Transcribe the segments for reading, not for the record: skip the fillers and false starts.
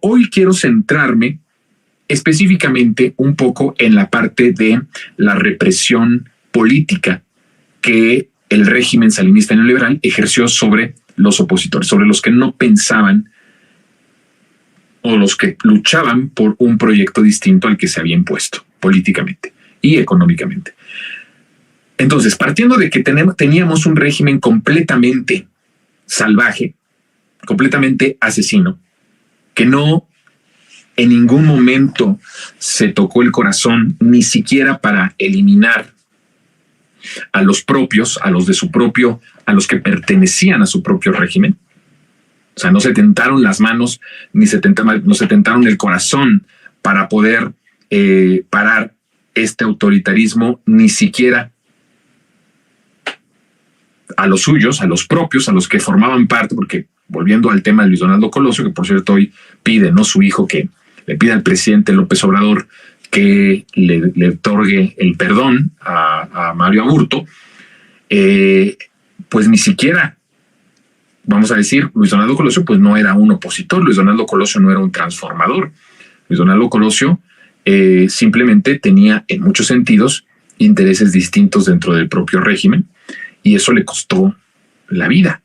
hoy quiero centrarme específicamente un poco en la parte de la represión política que el régimen salinista neoliberal ejerció sobre los opositores, sobre los que no pensaban o los que luchaban por un proyecto distinto al que se había impuesto políticamente y económicamente. Entonces, partiendo de que teníamos un régimen completamente salvaje, completamente asesino, que no en ningún momento se tocó el corazón, ni siquiera para eliminar a los propios, a los de su propio, a los que pertenecían a su propio régimen. O sea, no se tentaron las manos, no se tentaron el corazón para poder parar este autoritarismo, ni siquiera a los suyos, a los propios, a los que formaban parte, porque volviendo al tema de Luis Donaldo Colosio, que por cierto hoy pide, ¿no?, su hijo, que le pide al presidente López Obrador que le otorgue el perdón a Mario Aburto, pues ni siquiera, vamos a decir, Luis Donaldo Colosio pues no era un opositor, Luis Donaldo Colosio no era un transformador. Luis Donaldo Colosio simplemente tenía en muchos sentidos intereses distintos dentro del propio régimen, y eso le costó la vida.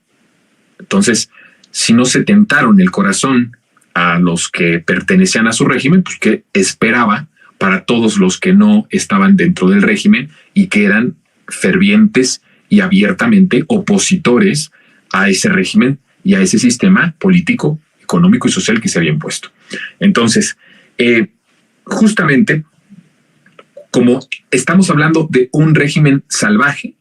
Entonces, si no se tentaron el corazón a los que pertenecían a su régimen, pues ¿qué esperaba para todos los que no estaban dentro del régimen y que eran fervientes y abiertamente opositores a ese régimen y a ese sistema político, económico y social que se había impuesto? Entonces, justamente como estamos hablando de un régimen salvaje,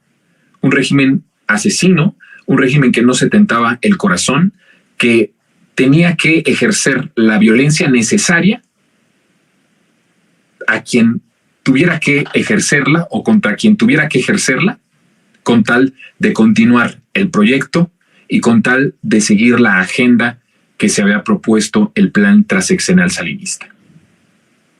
un régimen asesino, un régimen que no se tentaba el corazón, que tenía que ejercer la violencia necesaria a quien tuviera que ejercerla o contra quien tuviera que ejercerla, con tal de continuar el proyecto y con tal de seguir la agenda que se había propuesto el plan transeccional salinista.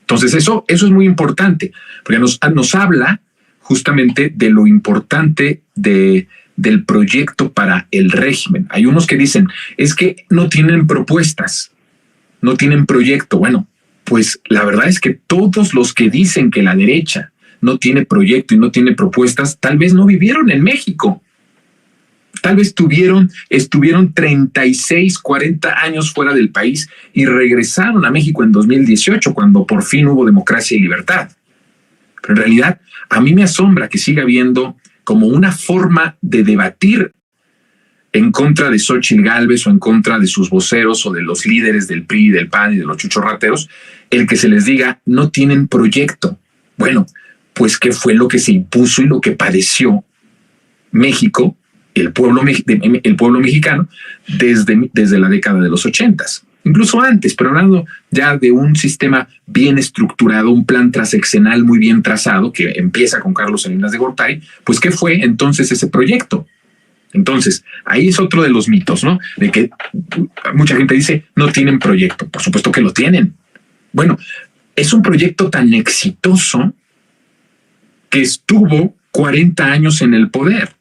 Entonces eso es muy importante, porque nos habla justamente de lo importante del proyecto para el régimen. Hay unos que dicen, es que no tienen propuestas, no tienen proyecto. Bueno, pues la verdad es que todos los que dicen que la derecha no tiene proyecto y no tiene propuestas, tal vez no vivieron en México. Tal vez estuvieron 36, 40 años fuera del país y regresaron a México en 2018, cuando por fin hubo democracia y libertad. Pero en realidad, a mí me asombra que siga habiendo como una forma de debatir en contra de Xóchitl Gálvez o en contra de sus voceros o de los líderes del PRI, del PAN y de los chuchorrateros, el que se les diga no tienen proyecto. Bueno, pues ¿qué fue lo que se impuso y lo que padeció México, el pueblo mexicano, desde la década de los 80s? Incluso antes, pero hablando ya de un sistema bien estructurado, un plan transeccional muy bien trazado que empieza con Carlos Salinas de Gortari. Pues ¿qué fue entonces ese proyecto? Entonces, ahí es otro de los mitos, ¿no? De que mucha gente dice, no tienen proyecto. Por supuesto que lo tienen. Bueno, es un proyecto tan exitoso que estuvo 40 años en el poder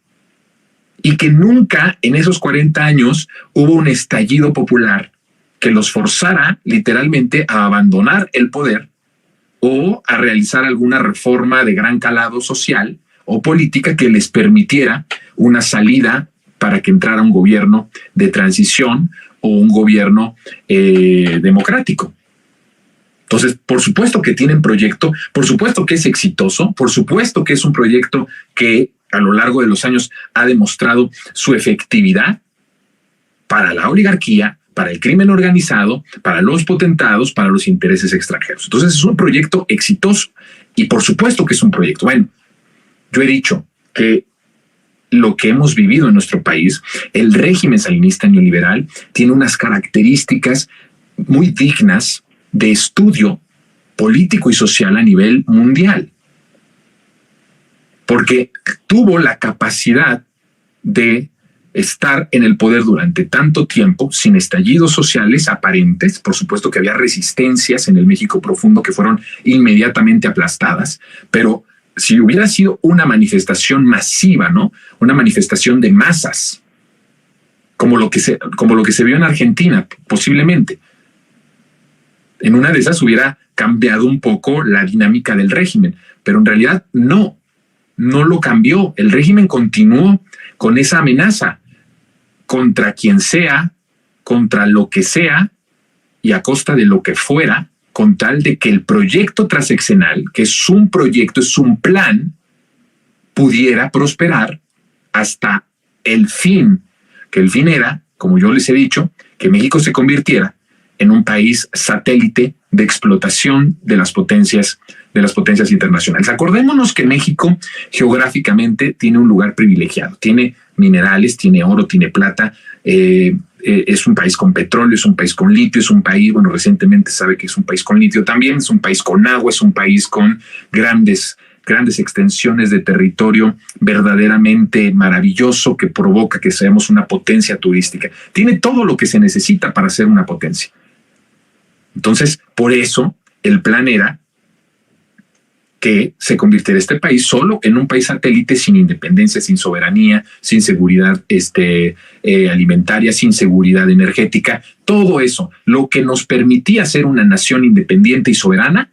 y que nunca en esos 40 años hubo un estallido popular que los forzara literalmente a abandonar el poder o a realizar alguna reforma de gran calado social o política que les permitiera una salida para que entrara un gobierno de transición o un gobierno democrático. Entonces, por supuesto que tienen proyecto, por supuesto que es exitoso, por supuesto que es un proyecto que a lo largo de los años ha demostrado su efectividad para la oligarquía, para el crimen organizado, para los potentados, para los intereses extranjeros. Entonces es un proyecto exitoso y por supuesto que es un proyecto. Bueno, yo he dicho que lo que hemos vivido en nuestro país, el régimen salinista neoliberal, tiene unas características muy dignas de estudio político y social a nivel mundial, porque tuvo la capacidad de estar en el poder durante tanto tiempo sin estallidos sociales aparentes. Por supuesto que había resistencias en el México profundo que fueron inmediatamente aplastadas, pero si hubiera sido una manifestación masiva, ¿no?, una manifestación de masas, como lo que se vio en Argentina, posiblemente, En una de esas hubiera cambiado un poco la dinámica del régimen, pero en realidad no lo cambió. El régimen continuó con esa amenaza contra quien sea, contra lo que sea y a costa de lo que fuera, con tal de que el proyecto transeccional, que es un proyecto, es un plan, pudiera prosperar hasta el fin, que el fin era, como yo les he dicho, que México se convirtiera en un país satélite de explotación de las potencias internacionales. Acordémonos que México geográficamente tiene un lugar privilegiado, tiene minerales, tiene oro, tiene plata, es un país con petróleo, es un país con litio, es un país, bueno, recientemente sabe que es un país con litio también, es un país con agua, es un país con grandes extensiones de territorio verdaderamente maravilloso que provoca que seamos una potencia turística. Tiene todo lo que se necesita para ser una potencia. Entonces, por eso el plan era que se convirtiera este país solo en un país satélite sin independencia, sin soberanía, sin seguridad alimentaria, sin seguridad energética. Todo eso, lo que nos permitía ser una nación independiente y soberana,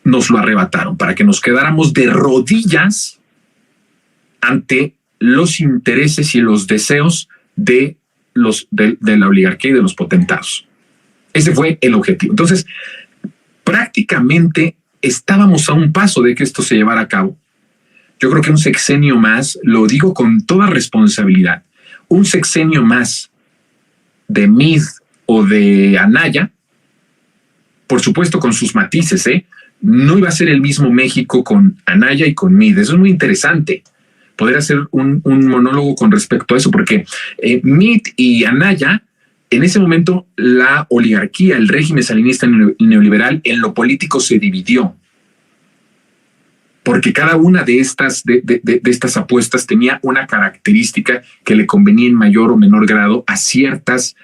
nos lo arrebataron para que nos quedáramos de rodillas ante los intereses y los deseos de la oligarquía y de los potentados. Ese fue el objetivo. Entonces, prácticamente estábamos a un paso de que esto se llevara a cabo. Yo creo que un sexenio más, lo digo con toda responsabilidad, un sexenio más de Meade o de Anaya, por supuesto con sus matices, no iba a ser el mismo México con Anaya y con Meade. Eso es muy interesante, poder hacer un monólogo con respecto a eso, porque Meade y Anaya, en ese momento la oligarquía, el régimen salinista neoliberal en lo político se dividió, porque cada una de estas apuestas tenía una característica que le convenía en mayor o menor grado a ciertas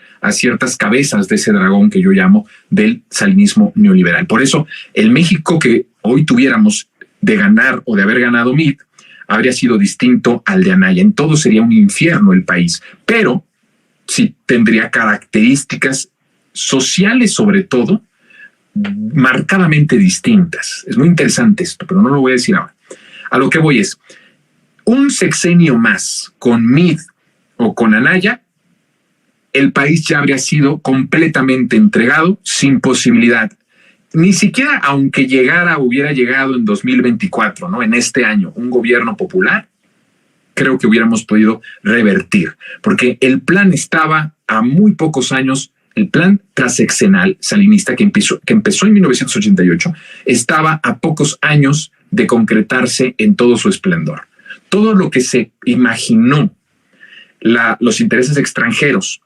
cabezas de ese dragón que yo llamo del salinismo neoliberal. Por eso el México que hoy tuviéramos de ganar o de haber ganado Meade habría sido distinto al de Anaya. En todo sería un infierno el país, pero sí tendría características sociales, sobre todo, marcadamente distintas. Es muy interesante esto, pero no lo voy a decir ahora. A lo que voy es, un sexenio más con Meade o con Anaya, el país ya habría sido completamente entregado, sin posibilidad. Ni siquiera aunque hubiera llegado en 2024, ¿no? En este año, un gobierno popular, creo que hubiéramos podido revertir, porque el plan estaba a muy pocos años, el plan transeccional salinista que empezó en 1988, estaba a pocos años de concretarse en todo su esplendor. Todo lo que se imaginó los intereses extranjeros,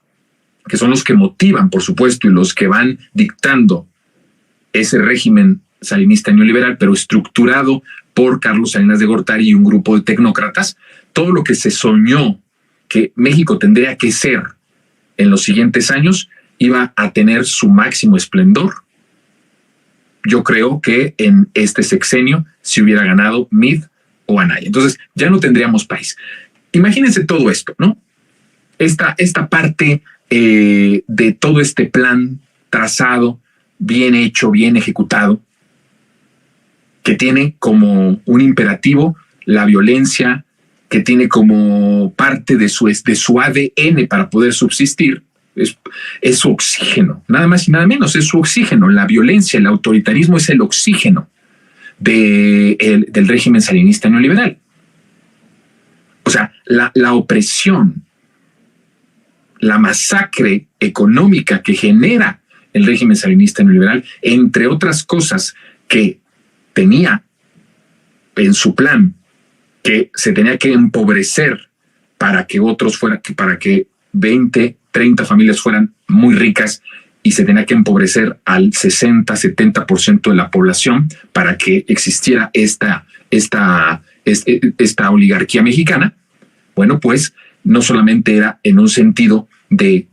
que son los que motivan, por supuesto, y los que van dictando ese régimen salinista neoliberal, pero estructurado por Carlos Salinas de Gortari y un grupo de tecnócratas, todo lo que se soñó que México tendría que ser en los siguientes años iba a tener su máximo esplendor. Yo creo que en este sexenio se hubiera ganado Meade o Anaya. Entonces ya no tendríamos país. Imagínense todo esto, ¿no? Esta parte de todo este plan trazado, bien hecho, bien ejecutado, que tiene como un imperativo la violencia, que tiene como parte de su ADN para poder subsistir, es su oxígeno, nada más y nada menos, es su oxígeno. La violencia, el autoritarismo es el oxígeno del régimen salinista neoliberal. O sea, la opresión, la masacre económica que genera el régimen salinista neoliberal, entre otras cosas que tenía en su plan, que se tenía que empobrecer para que otros para que 20, 30 familias fueran muy ricas, y se tenía que empobrecer al 60-70% de la población para que existiera esta oligarquía mexicana. Bueno, pues no solamente era en un sentido de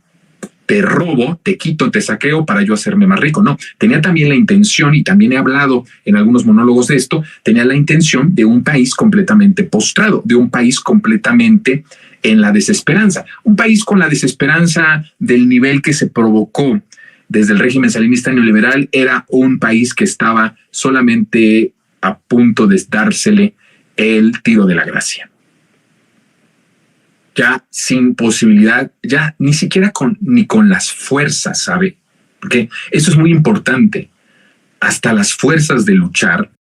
te robo, te quito, te saqueo para yo hacerme más rico. No, tenía también la intención, y también he hablado en algunos monólogos de esto, tenía la intención de un país completamente postrado, de un país completamente en la desesperanza. Un país con la desesperanza del nivel que se provocó desde el régimen salinista neoliberal, era un país que estaba solamente a punto de dársele el tiro de la gracia. Ya sin posibilidad, ya ni siquiera ni con las fuerzas, ¿sabe? Porque eso es muy importante. Hasta las fuerzas de luchar,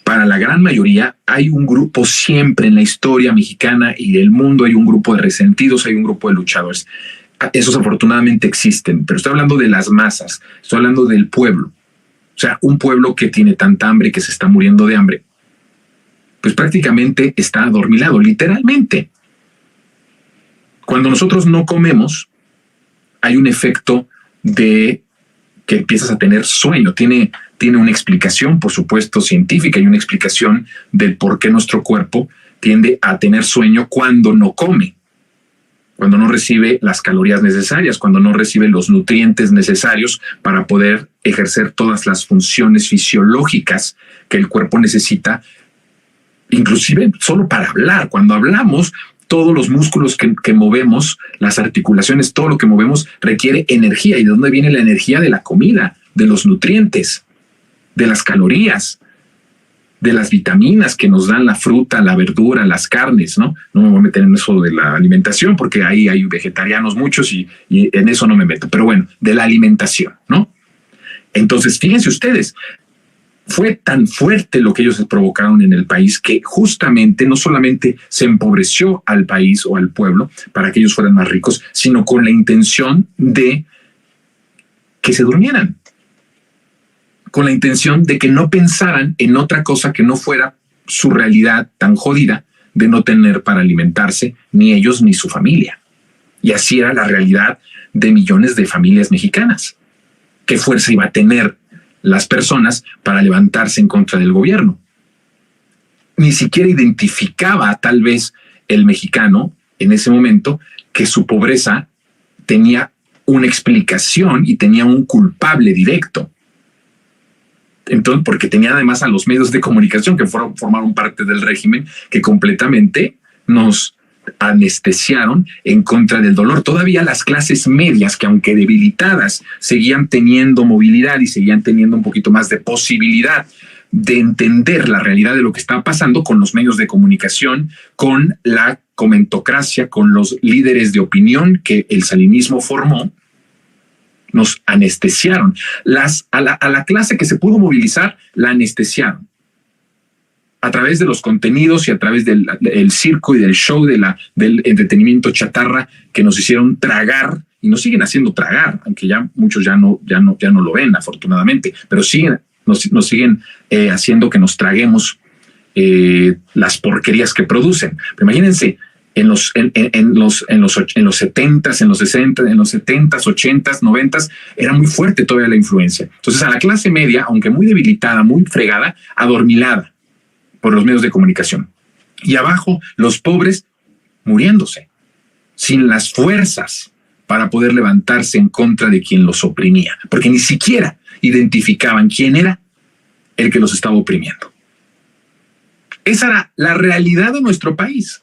para la gran mayoría, hay un grupo siempre en la historia mexicana y del mundo, hay un grupo de resentidos, hay un grupo de luchadores. Esos afortunadamente existen, pero estoy hablando de las masas, estoy hablando del pueblo. O sea, un pueblo que tiene tanta hambre que se está muriendo de hambre, pues prácticamente está adormilado, literalmente. Cuando nosotros no comemos, hay un efecto de que empiezas a tener sueño. Tiene una explicación, por supuesto, científica y una explicación del por qué nuestro cuerpo tiende a tener sueño cuando no come, cuando no recibe las calorías necesarias, cuando no recibe los nutrientes necesarios para poder ejercer todas las funciones fisiológicas que el cuerpo necesita, inclusive solo para hablar. Cuando hablamos, todos los músculos que movemos, las articulaciones, todo lo que movemos requiere energía. ¿Y de dónde viene la energía? De la comida, de los nutrientes, de las calorías, de las vitaminas que nos dan la fruta, la verdura, las carnes, ¿no? No me voy a meter en eso de la alimentación porque ahí hay vegetarianos muchos y en eso no me meto. Pero bueno, de la alimentación, ¿no? Entonces, fíjense ustedes, fue tan fuerte lo que ellos provocaron en el país que justamente no solamente se empobreció al país o al pueblo para que ellos fueran más ricos, sino con la intención de que se durmieran, con la intención de que no pensaran en otra cosa que no fuera su realidad tan jodida de no tener para alimentarse ni ellos ni su familia. Y así era la realidad de millones de familias mexicanas. ¿Qué fuerza iba a tener las personas para levantarse en contra del gobierno? Ni siquiera identificaba tal vez el mexicano en ese momento que su pobreza tenía una explicación y tenía un culpable directo. Entonces, porque tenía además a los medios de comunicación que formaron parte del régimen que completamente nos anestesiaron en contra del dolor. Todavía las clases medias, que aunque debilitadas, seguían teniendo movilidad y seguían teniendo un poquito más de posibilidad de entender la realidad de lo que estaba pasando con los medios de comunicación, con la comentocracia, con los líderes de opinión que el salinismo formó, nos anestesiaron. A la clase que se pudo movilizar, la anestesiaron a través de los contenidos y a través del circo y del show del entretenimiento chatarra que nos hicieron tragar y nos siguen haciendo tragar, aunque ya muchos ya no lo ven, afortunadamente, pero nos siguen haciendo que nos traguemos las porquerías que producen. Pero imagínense, en los 70s, en los 60s, en los 70s, 80s, 90s, era muy fuerte todavía la influencia. Entonces a la clase media, aunque muy debilitada, muy fregada, adormilada por los medios de comunicación. Y abajo, los pobres muriéndose, sin las fuerzas para poder levantarse en contra de quien los oprimía, porque ni siquiera identificaban quién era el que los estaba oprimiendo. Esa era la realidad de nuestro país.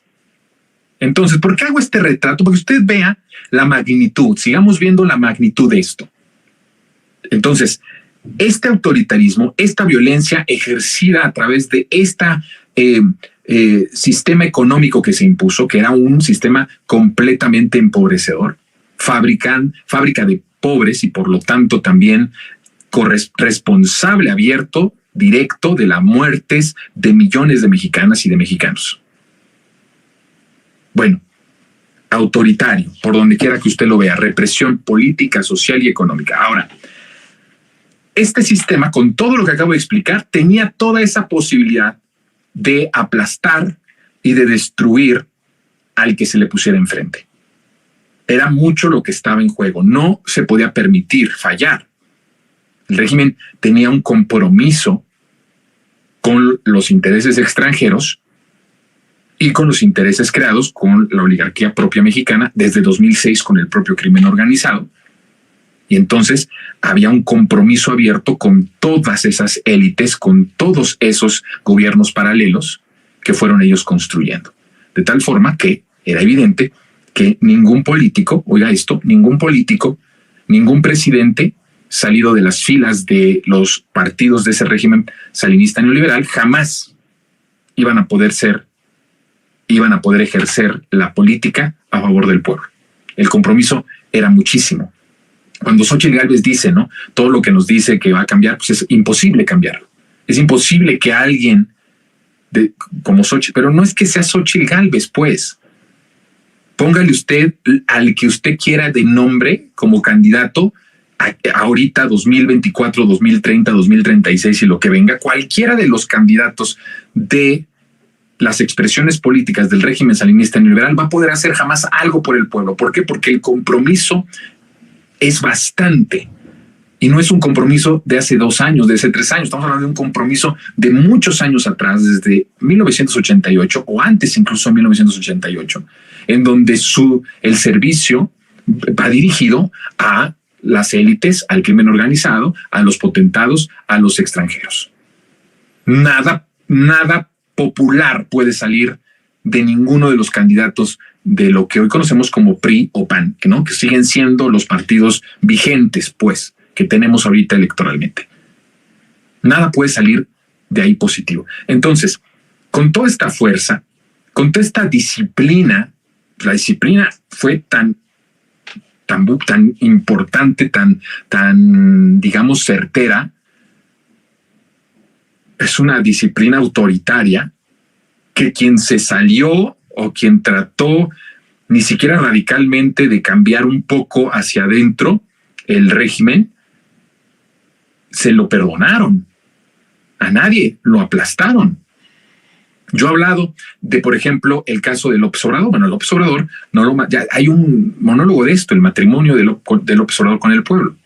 Entonces, ¿por qué hago este retrato? Porque usted vea la magnitud, sigamos viendo la magnitud de esto. Entonces, este autoritarismo, esta violencia ejercida a través de este sistema económico que se impuso, que era un sistema completamente empobrecedor, fábrica de pobres y por lo tanto también responsable abierto, directo de las muertes de millones de mexicanas y de mexicanos. Bueno, autoritario, por donde quiera que usted lo vea, represión política, social y económica. Ahora, este sistema, con todo lo que acabo de explicar, tenía toda esa posibilidad de aplastar y de destruir al que se le pusiera enfrente. Era mucho lo que estaba en juego. No se podía permitir fallar. El régimen tenía un compromiso con los intereses extranjeros y con los intereses creados con la oligarquía propia mexicana desde 2006 con el propio crimen organizado. Y entonces había un compromiso abierto con todas esas élites, con todos esos gobiernos paralelos que fueron ellos construyendo. De tal forma que era evidente que ningún político, oiga esto, ningún político, ningún presidente salido de las filas de los partidos de ese régimen salinista neoliberal, jamás iban a poder ejercer la política a favor del pueblo. El compromiso era muchísimo. Cuando Xóchitl Gálvez dice, ¿no?, todo lo que nos dice que va a cambiar, pues es imposible cambiarlo. Es imposible que alguien como Xóchitl, pero no es que sea Xóchitl Gálvez, pues. Póngale usted al que usted quiera de nombre como candidato ahorita 2024, 2030, 2036 y lo que venga, cualquiera de los candidatos de las expresiones políticas del régimen salinista neoliberal va a poder hacer jamás algo por el pueblo. ¿Por qué? Porque el compromiso es bastante. Y no es un compromiso de hace 2 años, de hace 3 años. Estamos hablando de un compromiso de muchos años atrás, desde 1988 o antes incluso 1988, en donde el servicio va dirigido a las élites, al crimen organizado, a los potentados, a los extranjeros. Nada popular puede salir de ninguno de los candidatos de lo que hoy conocemos como PRI o PAN, ¿no?, que siguen siendo los partidos vigentes, pues, que tenemos ahorita electoralmente. Nada puede salir de ahí positivo. Entonces, con toda esta fuerza, con toda esta disciplina, la disciplina fue tan importante, tan, digamos, certera. Es una disciplina autoritaria que quien se salió o quien trató ni siquiera radicalmente de cambiar un poco hacia adentro el régimen, se lo perdonaron. A nadie lo aplastaron. Yo he hablado de, por ejemplo, el caso de López Obrador. Bueno, López Obrador, ya hay un monólogo de esto, el matrimonio de López Obrador con el pueblo.